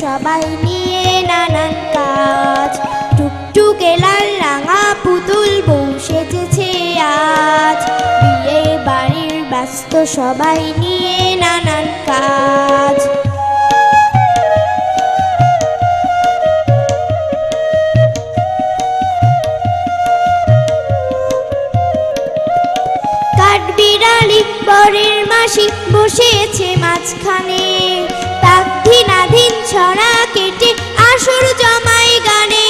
সবাই নিয়ে নানান কাজ। টুকটুকে লাল রাঙা পুতুল বউ সেজেছে আজ, বিয়ে বাড়ির ব্যস্ত সবাই নিয়ে নানান কাজ। কাঠবিড়ালি বরের মাসি বসেছে মাঝখানে, তাকধিনাধীন ছড়া কেটে আসর জমাই গানে।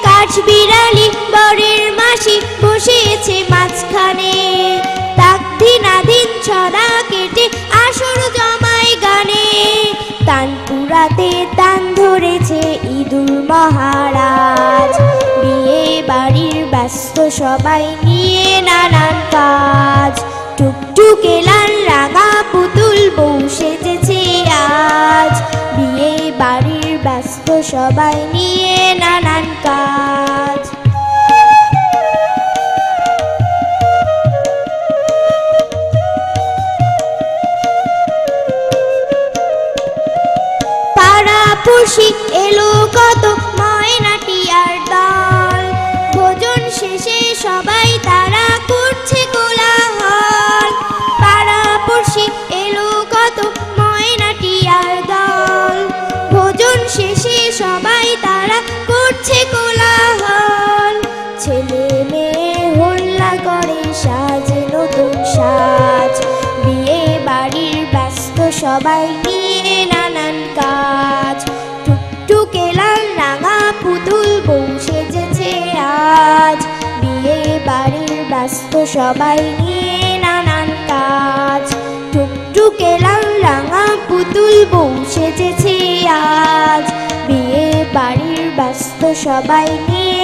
কাঠবিড়ালি বরের মাসি বসেছে মাঝখানে, তাকধিনাধীন ছড়া কেটে আসর জমাই গানে। তানপুরাতে তান ধরেছে ইদুল মহারাজ, বিয়ে বাড়ির ব্যস্ত সবাই নিয়ে নানান কাজ। টুকটুকে লাল রাঙা পুতুল বউ সেজেছে আজ, বিয়ে বাড়ির ব্যস্ত সবাই নিয়ে নানান কাজ। পাড়াপড়শি এলো কত ময়নাটিয়ার দল, ভোজন শেষে সবাই তারা করছে কোলাহল। পাড়াপড়শি এলো কত ময়নাটিয়ার দল, ভোজন শেষে সবাই তারা করছে কোলাহল। ছেলে মেয়ে হল্লা করে সাজে নতুন সাজ, বিয়ে বাড়ির ব্যস্ত সবাই নিয়ে নানান কাজ। টুকটুকে লাল রাঙা পুতুল বউ সেজেছে আজ, বিয়ে বাড়ির ব্যস্ত সবাই নিয়ে নানান কাজ। টুকটুকে লাল রাঙা পুতুল বউ সেজেছে আজ, বিয়ে বাড়ির ব্যস্ত সবাই নিয়ে